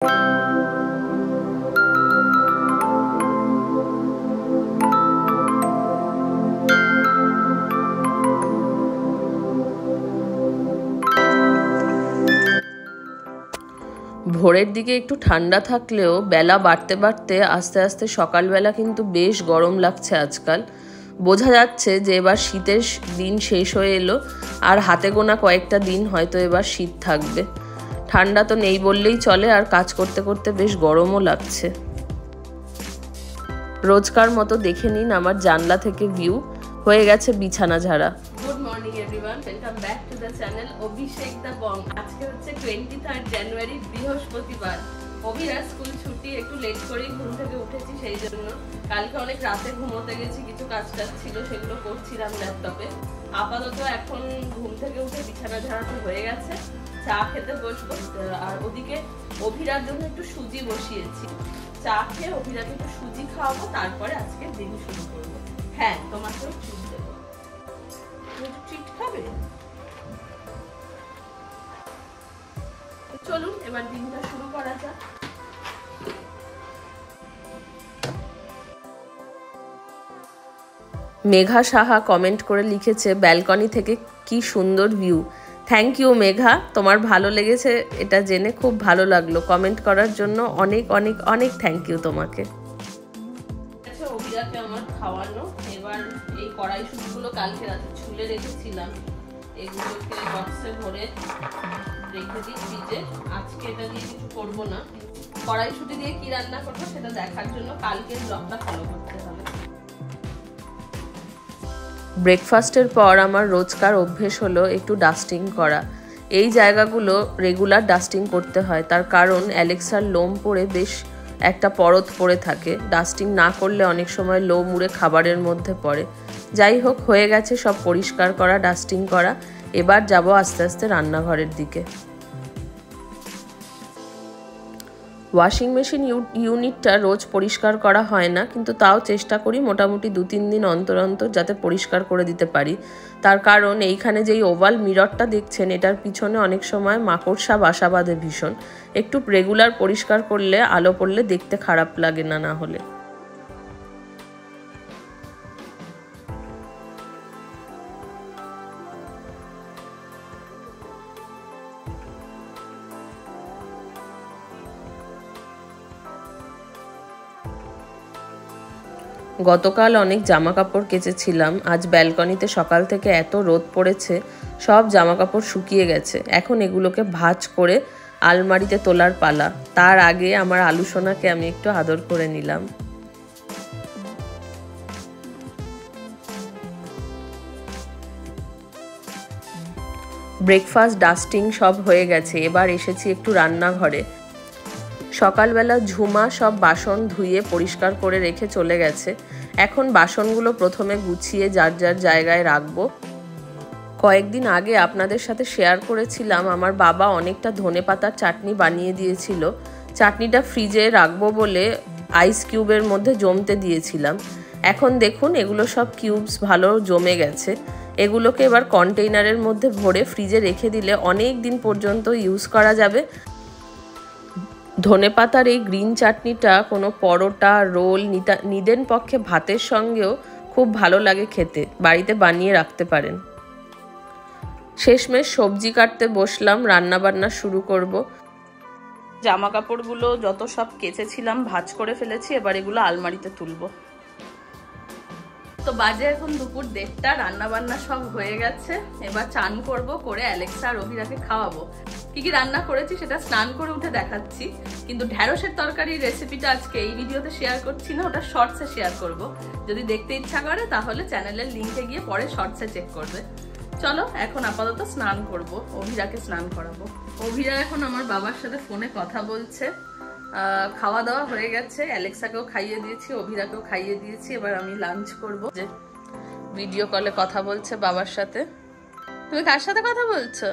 ভোরের দিকে একটু ঠান্ডা থাকলেও বেলা বাড়তে বাড়তে আস্তে আস্তে সকালবেলা কিন্তু বেশ গরম লাগছে আজকাল। বোঝা যাচ্ছে যে এবার শীতের দিন শেষ হয়ে এলো, আর হাতে গোনা কয়েকটা দিন হয়তো এবার শীত থাকবে। ঠান্ডা তো নেই বললেই চলে, আর কাজ করতে করতে বেশ গরমও লাগছে। রোজকার মতো দেখে নিন আমার জানলা থেকে ভিউ। হয়ে গেছে বিছানা ঝাড়া। Good morning everyone, welcome back to the channel Abhishek the Bong. আজকে হচ্ছে 23 জানুয়ারি, বৃহস্পতিবার। অভিরাজ স্কুল ছুটি, একটু লেট করেই ঘুম থেকে উঠেছি, সেই জন্য কালকে অনেক রাতে ঘুমোতে গেছি, কিছু কাজ টাজ ছিল সেগুলো করছিলাম ল্যাপটপে। আপাতত এখন ঘুম থেকে উঠে বিছানা ঝাড়াতে হয়ে গেছে, চা খেতে বসবো। আর ওদিকে অভিরার জন্য একটু সুজি বসিয়েছি, চা খেয়ে অভিরাকে একটু সুজি খাওয়াবো, তারপরে আজকে দিন শুরু করবো। হ্যাঁ, তোমাকেও ট্রিট দেবো। ট্রিট খাবে? চলুন এবার দিনটা শুরু করা যাক। মেঘা সাহা কমেন্ট করে লিখেছে, ব্যালকনি থেকে কি সুন্দর ভিউ। থ্যাংক ইউ মেঘা, তোমার ভালো লেগেছে এটা জেনে খুব ভালো লাগলো। কমেন্ট করার জন্য অনেক অনেক অনেক থ্যাংক ইউ তোমাকে। অভিরাকে আমার খাওয়ানো, এবার এই কড়াইশুঁটিগুলো কালকে রাতে ছুলে রেখেছিলাম, এগুলোকে বক্সে ভরে রেখে দিই ফ্রিজে। আজকে এটা দিয়ে কিছু করবো না, কড়াইশুঁটি দিয়ে কি রান্না করবো সেটা দেখার জন্য কালকের ব্লগটা ফলো করতে হবে। ব্রেকফাস্টের পর আমার রোজকার অভ্যেস হলো একটু ডাস্টিং করা। এই জায়গাগুলো রেগুলার ডাস্টিং করতে হয়, তার কারণ অ্যালেক্সার লোম পড়ে বেশ একটা পরত পড়ে থাকে। ডাস্টিং না করলে অনেক সময় লোম উড়ে খাবারের মধ্যে পড়ে। যাই হোক, হয়ে গেছে সব পরিষ্কার করা, ডাস্টিং করা। এবার যাব আস্তে আস্তে রান্নাঘরের দিকে। ওয়াশিং মেশিন ইউনিটটা রোজ পরিষ্কার করা হয় না, কিন্তু তাও চেষ্টা করি মোটামুটি 2-3 দিন অন্তর অন্তর যাতে পরিষ্কার করে দিতে পারি। তার কারণ এইখানে যেই ওভাল মিররটা দেখছেন, এটার পিছনে অনেক সময় মাকড়সা বাসা বাঁধে ভীষণ। একটু রেগুলার পরিষ্কার করলে আলো পড়লে দেখতে খারাপ লাগে না হলে। গতকাল অনেক জামা কাপড় কেচেছিলাম, আজ ব্যালকনিতে সকাল থেকে এত রোদ পড়েছে, সব জামা কাপড় শুকিয়ে গেছে। এখন এগুলোকে ভাঁজ করে আলমারিতে তোলার পালা। তার আগে আমার আলু সোনাকে আমি একটু আদর করে নিলাম। ব্রেকফাস্ট ডাস্টিং সব হয়ে গেছে, এবার এসেছি একটু রান্নাঘরে। সকালবেলা ঝুমা সব বাসন ধুয়ে পরিষ্কার করে রেখে চলে গেছে। এখন বাসনগুলো প্রথমে গুছিয়ে যার যার জায়গায় রাখবো। কয়েকদিন আগে আপনাদের সাথে শেয়ার করেছিলাম আমার বাবা অনেকটা ধনেপাতার চাটনি বানিয়ে দিয়েছিল। চাটনিটা ফ্রিজে রাখবো বলে আইস কিউবের মধ্যে জমতে দিয়েছিলাম। এখন দেখুন এগুলো সব কিউবস ভালো জমে গেছে। এগুলোকে এবার কন্টেইনারের মধ্যে ভরে ফ্রিজে রেখে দিলে অনেক দিন পর্যন্ত ইউজ করা যাবে। ধনেপাতার এই গ্রিন চাটনিটা কোনো পরোটা, রোল, নিদেন পক্ষে ভাতের সঙ্গেও খুব ভালো লাগে খেতে। বাড়িতে বানিয়ে রাখতে পারেন। শেষমেশ সবজি কাটতে বসলাম, রান্নাবান্না শুরু করব। জামা কাপড়গুলো যত সব কেচেছিলাম ভাঁজ করে ফেলেছি, এবার এগুলো আলমারিতে তুলব। তো বাজে এখন দুপুর 1:30, রান্না বান্না সব হয়ে গেছে। এবার চান করব, করে অ্যালেক্সা আর অভিরাকে খাওয়াবো। কি কি রান্না করেছি সেটা স্নান করে উঠে দেখাচ্ছি, কিন্তু ঢ্যাঁড়সের তরকারির রেসিপিটা আজকে এই ভিডিওতে শেয়ার করছি না, ওটা শর্টসে শেয়ার করব। যদি দেখতে ইচ্ছা করে তাহলে চ্যানেলের লিঙ্কে গিয়ে পরে শর্টসে চেক করবে। চলো এখন আপাতত স্নান করব, অভিরাকে স্নান করাবো। অভিরা এখন আমার বাবার সাথে ফোনে কথা বলছে। খাওয়া দাওয়া হয়ে গেছে, অ্যালেক্সাকেও খাইয়ে দিয়েছি, অভিরাকেও খাইয়ে দিয়েছি। এবার আমি লাঞ্চ করব। যে ভিডিও কলে কথা বলছে বাবার সাথে। তুমি কার সাথে কথা বলছো?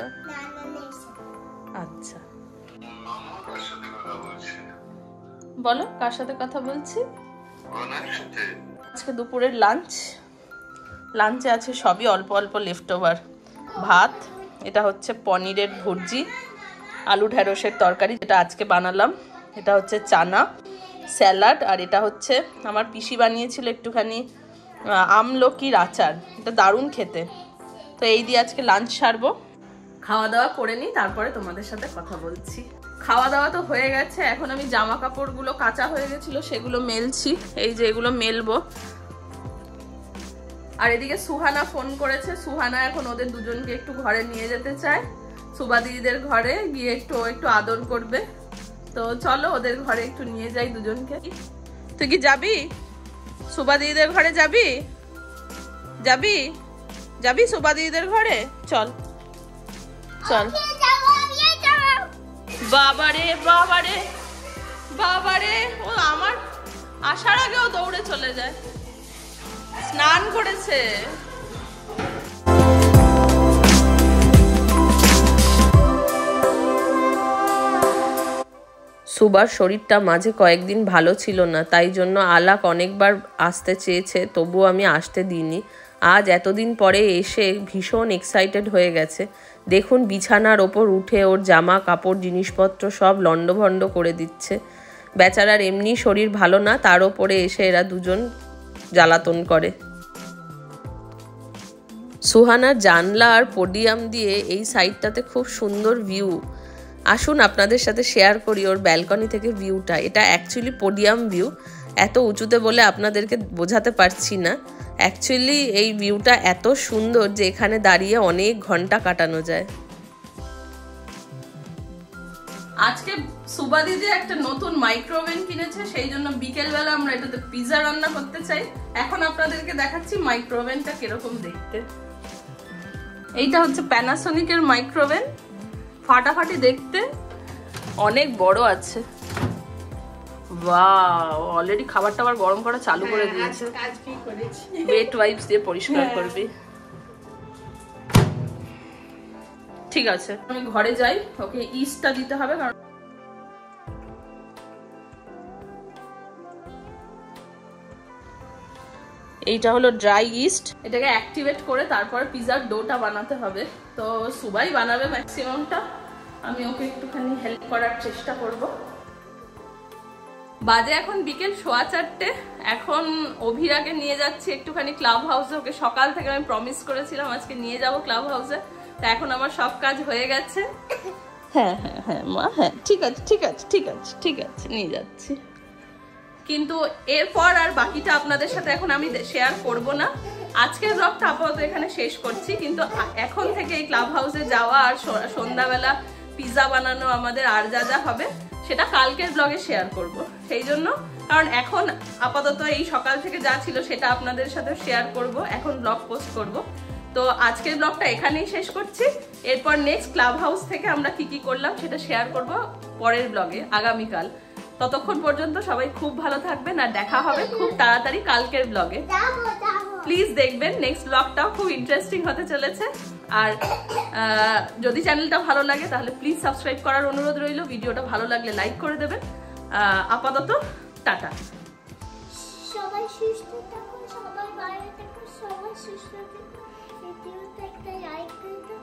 আচ্ছা, বলো কার সাথে কথা বলছি। আজকে দুপুরের লাঞ্চে আছে সবই অল্প অল্প লেফট ওভার। ভাত, এটা হচ্ছে পনিরের ভুর্জি, আলু ঢ্যাঁড়সের তরকারি যেটা আজকে বানালাম, এটা হচ্ছে চানা, স্যালাড, আর এটা হচ্ছে আমার পিসি বানিয়েছিল একটুখানি আমলকির আচার। এটা দারুণ খেতে। তো এই দিয়ে আজকে লাঞ্চ সারবো। খাওয়া দাওয়া করে নিই, তারপরে তোমাদের সাথে কথা বলছি। খাওয়া দাওয়া তো হয়ে গেছে, এখন আমি জামা কাপড়গুলো কাঁচা হয়ে গেছিল সেগুলো মেলছি। এই যে এগুলো মেলবো। আর এদিকে সুহানা ফোন করেছে। সুহানা এখন ওদের দুজনকে একটু ঘরে নিয়ে যেতে চায়, সুবা দিদিদের ঘরে গিয়ে একটু আদর করবে। তো চলো ওদের ঘরে একটু নিয়ে যাই দুজনকে। তুই কি যাবি সুবা দিদিদের ঘরে? যাবি যাবি যাবি সুবা দিদিদের ঘরে? চল চল। বাবারে বাবারে বাবারে, ও আমার আসার আগেও দৌড়ে চলে যায়। স্নান করেছে। সুবার শরীরটা মাঝে কয়েকদিন ভালো ছিল না, তাই জন্য আলাক অনেকবার আসতে চেয়েছে, তবুও আমি আসতে দিইনি। আজ এতদিন পরে এসে ভীষণ এক্সাইটেড হয়ে গেছে। দেখুন বিছানার ওপর উঠে ওর জামা কাপড় জিনিসপত্র সব লণ্ডভণ্ড করে দিচ্ছে। বেচারার এমনি শরীর ভালো না, তার ওপরে এসে এরা দুজন জ্বালাতন করে। সুহানার জানলা আর পোডিয়াম দিয়ে এই সাইডটাতে খুব সুন্দর ভিউ। আসুন আপনাদের সাথে শেয়ার করি ওর ব্যালকনি থেকে ভিউটা। এটা অ্যাকচুয়ালি পোডিয়াম ভিউ, এত উঁচুতে বলে আপনাদেরকে বোঝাতে পারছি না। অ্যাকচুয়ালি এই ভিউটা এত সুন্দর যে এখানে দাঁড়িয়ে অনেক ঘন্টা কাটানো যায়। আজকে সুবা দিদি একটা নতুন মাইক্রোওভেন কিনেছে, সেই জন্য বিকেলবেলা আমরা এটাতে পিৎজা রান্না করতে চাই। এখন আপনাদেরকে দেখাচ্ছি মাইক্রোওভেনটা কিরকম দেখতে। এইটা হচ্ছে প্যানাসোনিকের মাইক্রোওভেন, ফাটাফাটি দেখতে, অনেক বড় আছে। ওয়াও, অলরেডি খাবার টাবার গরম করা চালু করে দিয়েছে। ওয়েট ওয়াইপস দিয়ে পরিষ্কার করবি। ঠিক আছে, আমি ঘরে যাই, ওকে ইস্টটা দিতে হবে। কারণ এইটা হলো ড্রাই ইস্ট, এটাকে অ্যাক্টিভেট করে তারপর পিৎজার ডোটা বানাতে হবে। তো সুবাই বানাবে ম্যাক্সিমামটা, আমি ওকে একটুখানি হেল্প করার চেষ্টা করব। বাজে এখন বিকেল 4:15। এখন অভিরাকে নিয়ে যাচ্ছি একটুখানি ক্লাব হাউসে। ওকে সকাল থেকে আমি প্রমিস করেছিলাম আজকে নিয়ে যাব ক্লাব হাউসে। তা এখন আমার সব কাজ হয়ে গেছে। হ্যাঁ হ্যাঁ হ্যাঁ মা, হ্যাঁ ঠিক আছে ঠিক আছে ঠিক আছে ঠিক আছে, নিয়ে যাচ্ছি। কিন্তু এরপর আর বাকিটা আপনাদের সাথে এখন আমি শেয়ার করব না। আজকের ব্লগটা আপাতত এখানে শেষ করছি, কিন্তু এখন থেকে এই ক্লাব হাউসে যাওয়া আর সন্ধ্যাবেলা পিৎজা বানানো আমাদের আর যা যা হবে সেটা কালকের ব্লগে শেয়ার করব। সেই জন্য, কারণ এখন আপাতত এই সকাল থেকে যা ছিল সেটা আপনাদের সাথে শেয়ার করব, এখন ব্লগ পোস্ট করব। তো আজকের ব্লগটা এখানেই শেষ করছি। এরপর নেক্সট ক্লাব হাউস থেকে আমরা কি কি করলাম সেটা শেয়ার করব পরের ব্লগে, আগামীকাল। ততক্ষণ পর্যন্ত সবাই খুব ভালো থাকবেন, আর দেখা হবে খুব তাড়াতাড়ি কালকের ব্লগে। প্লিজ দেখবেন, নেক্সট ব্লগটাও খুব ইন্টারেস্টিং হতে চলেছে। আর যদি চ্যানেলটা ভালো লাগে তাহলে প্লিজ সাবস্ক্রাইব করার অনুরোধ রইল। ভিডিওটা ভালো লাগলে লাইক করে দেবেন। আপাতত টাটা। সবাই সুস্থ থাকুন, সবাই ভালো থাকুন, সবাই সুস্থ থাকুন। ভিডিওতে একটা লাইক করে দাও।